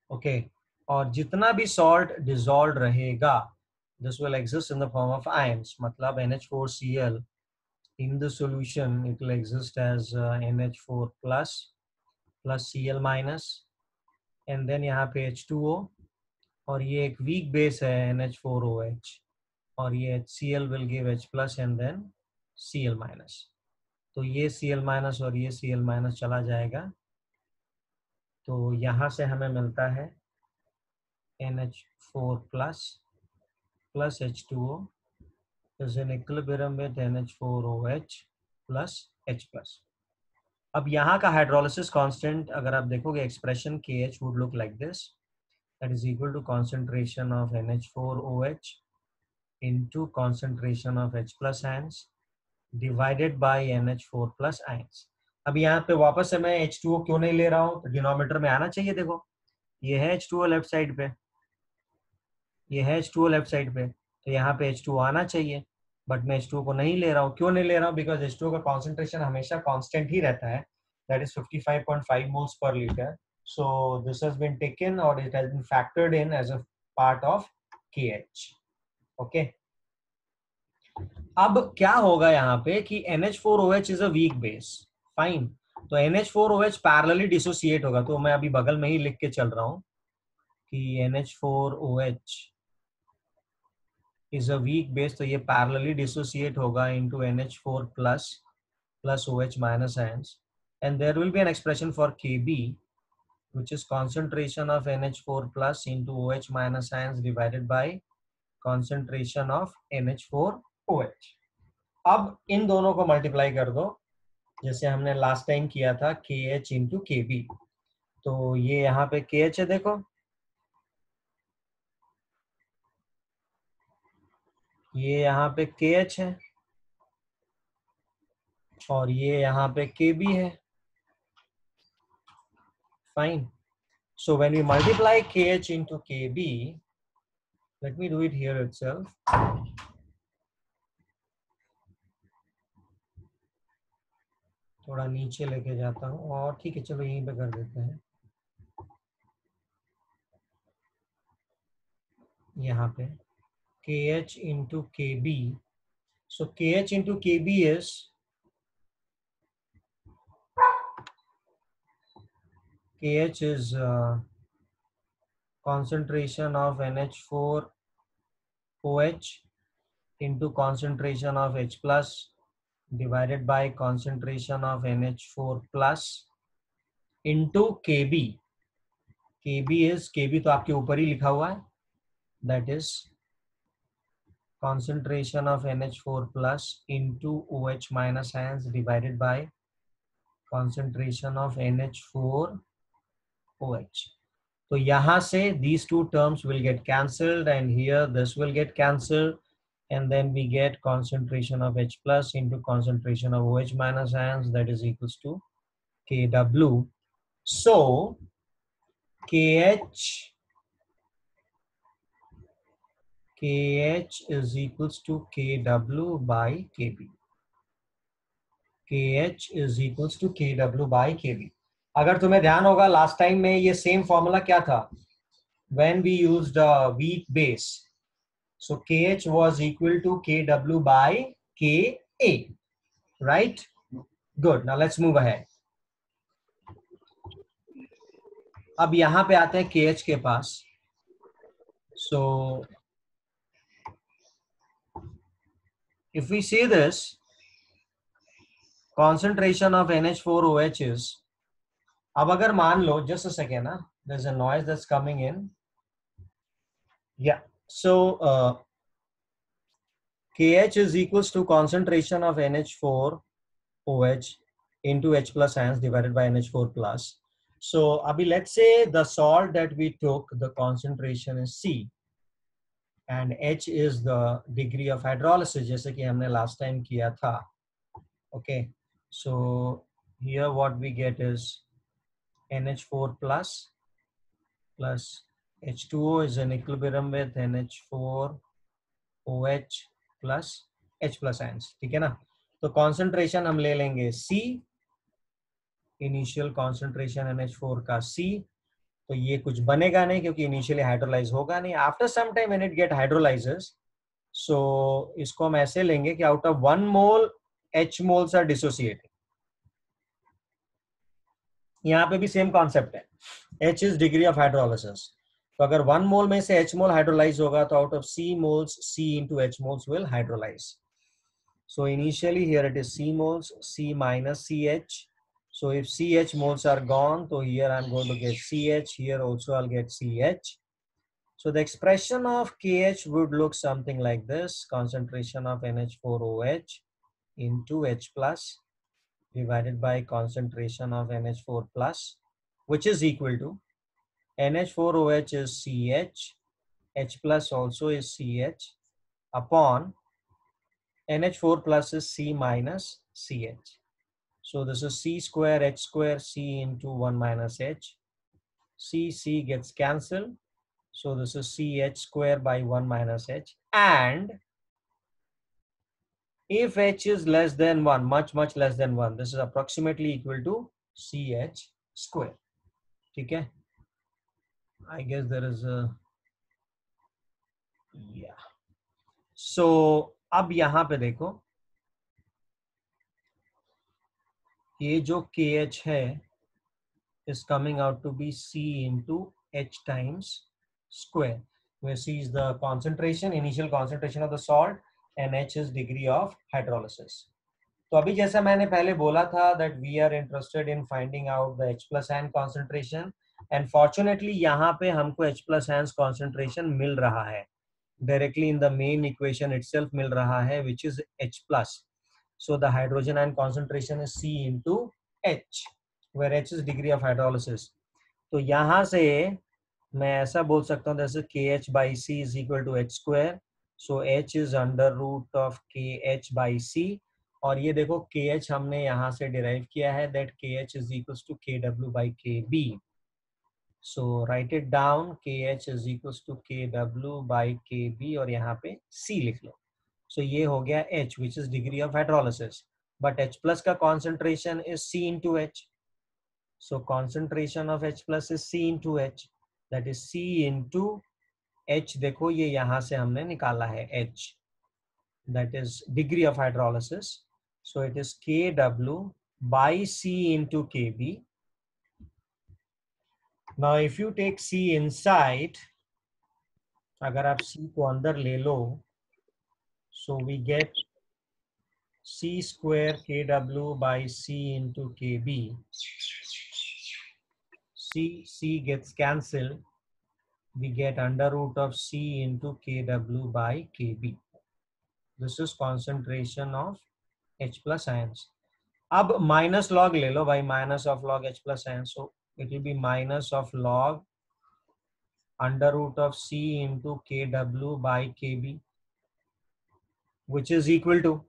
Okay और जितना भी सॉल्ट डिसॉल्व रहेगा this will exist in the form of ions, मतलब NH4Cl in the solution it will exist as NH4 plus Cl minus and then यहाँ पे H2O और ये एक weak base है NH4OH और ये HCl will give H plus and then Cl minus, तो ये Cl minus और ये Cl minus चला जाएगा, तो यहाँ से हमें मिलता है NH4 plus H2O is in equilibrium with NH4OH plus H plus. अब यहाँ का हाइड्रोलिसिस कांस्टेंट अगर आप देखोगे expression KH would look like this, that is equal to concentration of NH4OH into concentration of H plus ions divided by NH4 plus ions. अब यहाँ पे वापस से मैं H2O क्यों नहीं ले रहा हूँ, तो डिनोमिनेटर में आना चाहिए, देखो ये है H2O लेफ्ट साइड पे, ये है H2O लेफ्ट साइड पे, तो यहाँ पे H2O आना चाहिए, बट मैं H2O को नहीं ले रहा हूँ। क्यों नहीं ले रहा हूँ? बिकॉज H2O का कॉन्सेंट्रेशन हमेशा कांस्टेंट ही रहता है, that is 55.5 moles per liter. So this has been taken or it has been factored in as a part of KH. Okay. अब क्या होगा यहाँ पे कि NH4OH is a weak base. Fine. तो NH4OH पैरेलली डिसोसिएट होगा, तो मैं अभी बगल में ही लिख के चल रहा हूँ कि NH4OH is a weak base, तो ये पैरेलली डिसोसिएट होगा into NH4 plus OH minus ions, and there will be an expression for Kb which is concentration of NH4 plus into OH minus ions divided by concentration of NH4OH. अब इन दोनों को multiply कर दो जैसे हमने last time किया था KH into Kb, तो ये यहाँ पे KH है, देखो ये यहाँ पे KH है और ये यहाँ पे Kb है. Fine. So when we multiply KH into Kb, let me do it here itself. थोड़ा नीचे लेके जाता हूँ और ठीक है, चलो यहीं पे कर देते हैं. यहाँ पे KH into Kb. So KH into Kb is KH is concentration of NH4OH into concentration of H plus divided by concentration of NH4 plus into Kb. Kb is, Kb तो आपके ऊपर ही लिखा हुआ है, that is concentration of NH4 plus into OH minus ions divided by concentration of NH4OH. तो यहाँ से these two terms will get cancelled and here this will get cancelled and then we get concentration of H plus into concentration of OH minus ions, that is equals to Kw. So KH is equals to Kw by Kb. KH is equals to Kw by Kb. अगर तुम्हें ध्यान होगा last time में ये same formula क्या था, when we used a weak base, so KH was equal to Kw by Ka, right? Good. Now let's move ahead. अब यहां पे आते हैं KH के पास. So if we see this concentration of NH4OH is, अब अगर मान लो, just a second, ना, there's a noise that's coming in. Yeah. So KH is equals to concentration of NH4OH into H plus ions divided by NH4 plus. So abhi let's say the salt that we took, the concentration is C and H is the degree of hydrolysis जैसे कि हमने last time किया था. Okay. So here what we get is NH4 plus H2O is in equilibrium with NH4OH plus H plus ions. ठीक है ना? तो concentration हम ले लेंगे C, initial concentration NH4 का C तो ये कुछ बनेगा नहीं क्योंकि इनिशियली हाइड्रोलाइज होगा नहीं. After some time when it get hydrolyses, so इसको हम ऐसे लेंगे कि out of 1 mole H moles are dissociated. यहाँ पे भी सेम कॉन्सेप्ट है. H is degree of hydrolysis. तो अगर 1 मोल में से H मोल हाइड्रोलाइज होगा तो out of C moles C into H moles will hydrolyze. So initially here it is C moles, C minus CH. So if CH moles are gone, so here I'm going to get CH, here also I'll get CH. So the expression of KH would look something like this: concentration of NH4OH into H plus divided by concentration of NH4 plus, which is equal to NH4OH is CH, H plus also is CH, upon NH4 plus is C minus CH. So this is C square H square C into 1 minus H. C gets cancelled. So this is CH square by 1 minus H. And if H is less than 1, much less than 1, this is approximately equal to CH square. Okay? I guess there is a, yeah. So अब यहाँ पे देखो, ये जो KH है is coming out to be C into H times square, where C is the concentration, initial concentration of the salt, and H is degree of hydrolysis. तो अभी जैसा मैंने पहले बोला था that we are interested in finding out the H plus ion concentration, and fortunately यहाँ पे हमको H plus ions concentration मिल रहा है, directly in the main equation itself मिल रहा है, which is H plus. So the hydrogen ion concentration is C into H, where H is degree of hydrolysis. तो यहाँ से मैं ऐसा बोल सकता हूँ जैसे KH by C is equal to H square. So H is under root of KH by C. और ये देखो KH हमने यहाँ से डिराइव किया है that KH is equals to KW by KB. So write it down, KH is equals to KW by KB और यहाँ पे C लिख लो. So ये हो गया H, which is degree of hydrolysis. But H plus का concentration is C into H. So concentration of H plus is C into H. That is C into H. देखो ये यहाँ से हमने निकाला है H. That is degree of hydrolysis. So it is KW by C into KB. Now if you take C inside, अगर आप C को अंदर ले लो, so we get C square KW by C into KB. C gets cancelled. We get under root of C into KW by KB. This is concentration of H plus ions. अब minus log ले लो भाई, minus of log H plus ions. So it will be minus of log under root of C into KW by KB, which is equal to,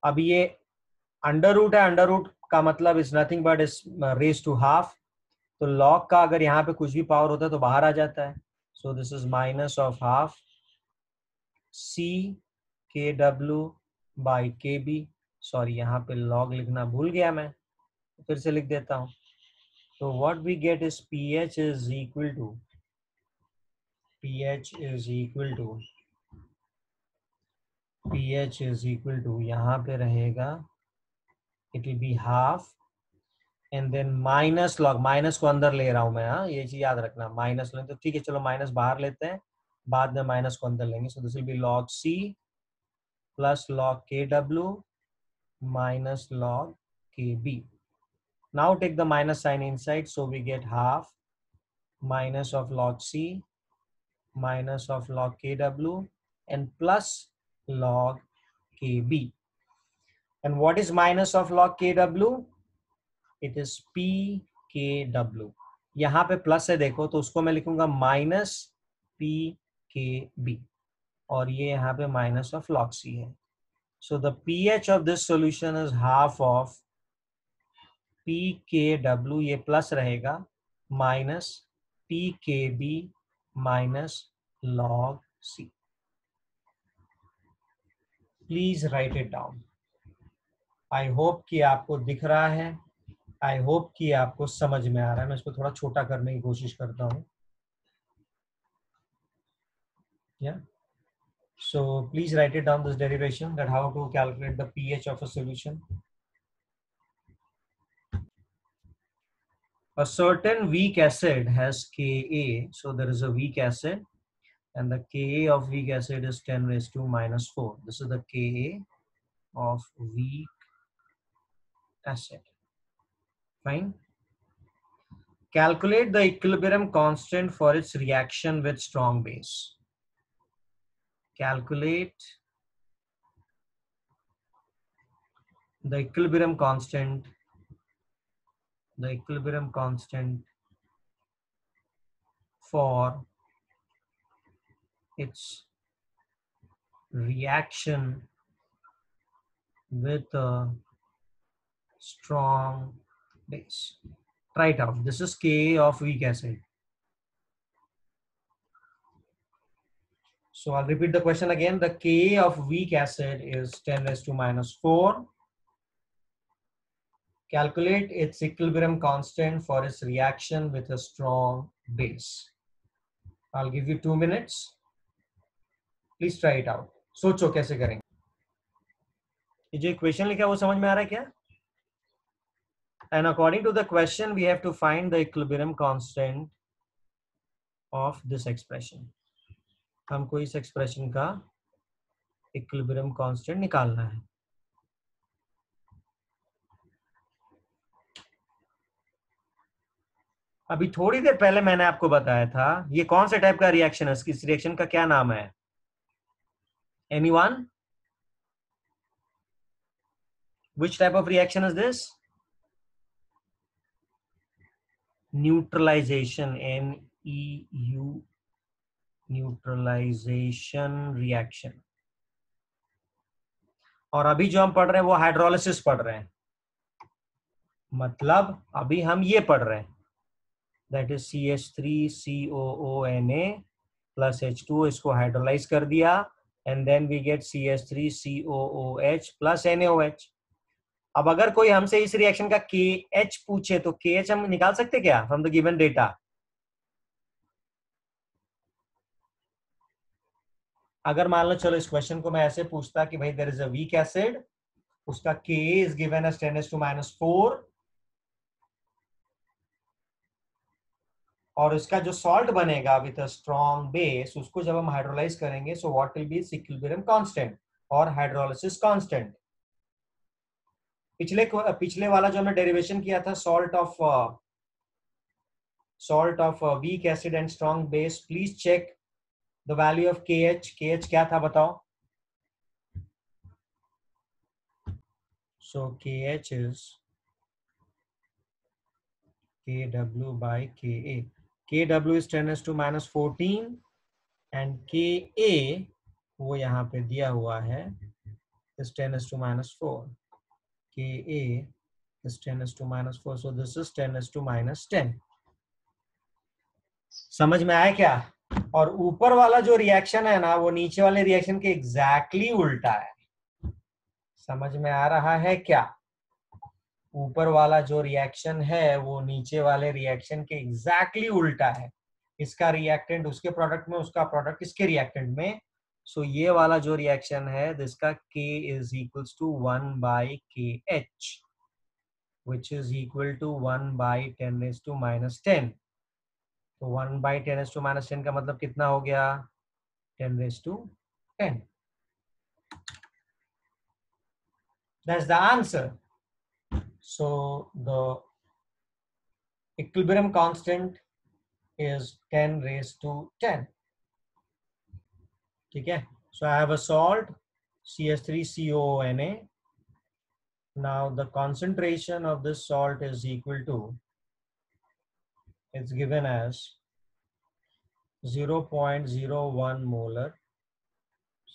अब ये under root है, under root का मतलब is nothing but is raise to half. तो log का अगर यहाँ पे कुछ भी पावर होता है तो बाहर आ जाता है. So this is minus of half c k डब्ल्यू बाई के बी. सॉरी यहाँ पे लॉग लिखना भूल गया मैं, फिर से लिख देता हूँ. तो what we get is pH is equal to, pH is equal to यहाँ पे रहेगा it will be half and then minus log, minus को अंदर ले रहा हूं मैं, हाँ ये चीज याद रखना, माइनस लें तो ठीक है, चलो माइनस बाहर लेते हैं, बाद में माइनस को अंदर लेंगे. So this will be log c plus log k डब्ल्यू minus log k b. Now take the minus sign inside, so we get half minus of log c minus of log kw and plus log kb. And what is minus of log kw? It is pkw. यहाँ पे plus है देखो, तो उसको मैं लिखूंगा minus pkb और ये यहाँ पे माइनस ऑफ log c है. So the pH of this solution is half of pkw, ये प्लस रहेगा, minus pkb minus log c. Please right it down. I hope कि आपको दिख रहा है. आई होप कि आपको समझ में आ रहा है. मैं इसको थोड़ा छोटा करने की कोशिश करता हूँ. Yeah. So please write it down, this derivation, that how to calculate the pH of a solution. A certain weak acid has Ka, so there is a weak acid, and the Ka of weak acid is 10 raised to minus 4. This is the Ka of weak acid. Fine. Calculate the equilibrium constant for its reaction with strong base. Calculate the equilibrium constant for its reaction with a strong base. Try it out. This is Ka of weak acid. So I'll repeat the question again. The Ka of weak acid is 10 raised to minus 4. Calculate its equilibrium constant for its reaction with a strong base. I'll give you 2 minutes. Please try it out. सोचो कैसे करेंगे. ये जो equation लिखा है वो समझ में आ रहा है क्या? And according to the question, we have to find the equilibrium constant of this expression. हमको इस एक्सप्रेशन का इक्विलिब्रियम कांस्टेंट निकालना है. अभी थोड़ी देर पहले मैंने आपको बताया था ये कौन से टाइप का रिएक्शन है, इस रिएक्शन का क्या नाम है? Anyone? Which type of reaction is this? Neutralization. NEU. Neutralization reaction. और अभी जो हम पढ़ रहे हैं वो हाइड्रोलिसिस पढ़ रहे हैं. मतलब अभी हम ये पढ़ रहे हैं, that is CH3COONA plus H2, इसको हाइड्रोलाइज कर दिया and then we get CH3COOH plus NaOH. अब अगर कोई हमसे इस रिएक्शन का KH पूछे तो KH हम निकाल सकते क्या फ्रॉम द गिवन डेटा? अगर मान लो चलो इस क्वेश्चन को मैं ऐसे पूछता कि भाई there is a weak acid, उसका Ka is given as 10 to -4 और इसका जो सॉल्ट बनेगा विद अ स्ट्रॉन्ग बेस, उसको जब हम हाइड्रोलाइज करेंगे so what will be equilibrium constant और हाइड्रोलिसिस कांस्टेंट. पिछले वाला जो हमने डेरिवेशन किया था salt of weak acid and strong base, please check the value of KH. KH क्या था बताओ? So KH is Kw by Ka. Kw is 10 to -14 and Ka वो यहाँ पे दिया हुआ है is 10 to -4. Ka is 10 to -4, so this is 10 to -10. समझ में आया क्या? और ऊपर वाला जो रिएक्शन है ना वो नीचे वाले रिएक्शन के एग्जैक्टली उल्टा है. समझ में आ रहा है क्या? ऊपर वाला जो रिएक्शन है वो नीचे वाले रिएक्शन के एग्जैक्टली उल्टा है. इसका रिएक्टेंट उसके प्रोडक्ट में, उसका प्रोडक्ट इसके रिएक्टेंट में. सो ये वाला जो रिएक्शन है जिसका K is equals to 1 by KH which is equal to 1 by 10 raised to -10. तो 1 by 10 raised to -10 का मतलब कितना हो गया? 10 raised to 10. That's the answer. So the equilibrium constant is 10 raised to 10. ठीक है? So I have a salt CH3COONA. Now the concentration of this salt is equal to, it's given as 0.01 molar.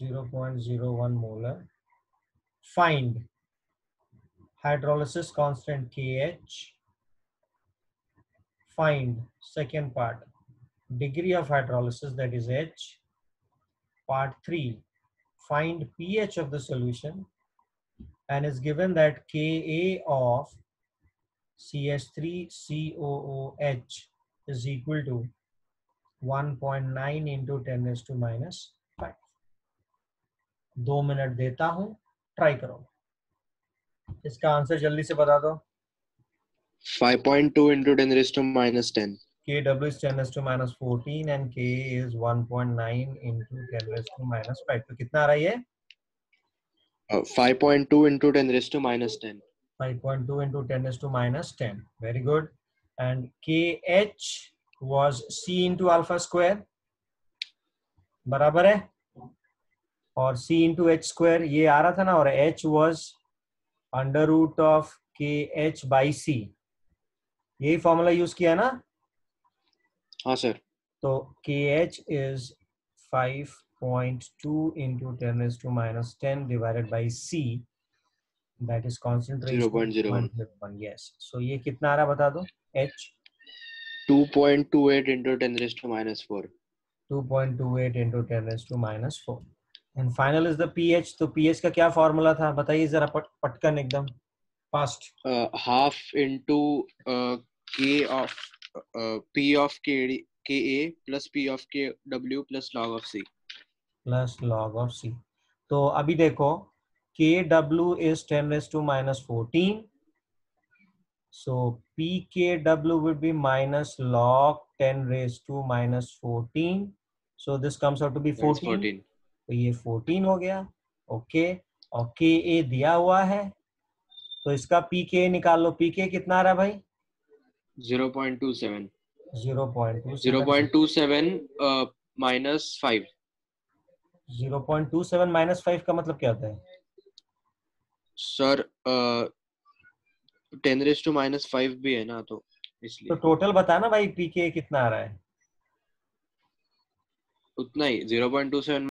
0.01 molar. Find hydrolysis constant KH. Find second part, degree of hydrolysis, that is H. Part 3, find pH of the solution, and is given that Ka of CH3COOH is equal to 1.9 into 10 raised to minus 5. 2 minute देता हूं, try करो। इसका answer जल्दी से बता दो। 5.2 into 10 raised to minus 10. KW is 10 raised to minus 14 and K is 1.9 into 10 raised to minus 5. तो कितना आ रहा है ये? 5.2 into 10 raised to minus 10. 5.2 into 10 raised to minus 10. Very good. And KH was C into alpha square. बराबर है। और C into H square ये आ रहा था ना, और H was under root of KH by C. यही फॉर्मूला यूज किया ना? हाँ सर। तो KH is 5.2 into 10 raised to minus 10 divided by C. That is concentration 0.01. Yes. So ये कितना आ रहा बता दो? H 2.28 into 10 raised to minus 4. 2.28 into 10 raised to minus 4. And final is the pH. तो pH का क्या फॉर्मूला था बताइए जरा, पटकन एकदम fast. Half into K of P of KA plus P of KW plus log of C. Plus log of C. तो अभी देखो KW is 10 raised to minus 14. So PKW would be minus log 10 raised to minus 14. So this comes out to be 14. तो ये 14 हो गया। Okay, और KA दिया हुआ है, तो इसका PK निकाल लो। PK कितना आ रहा है भाई? 0.27. 0.27 minus 5. 0.27 minus 5 का मतलब क्या होता है? सर 10 raised to minus 5 भी है ना, तो इसलिए। तो टोटल बता ना भाई, PK कितना आ रहा है? उतना ही 0.27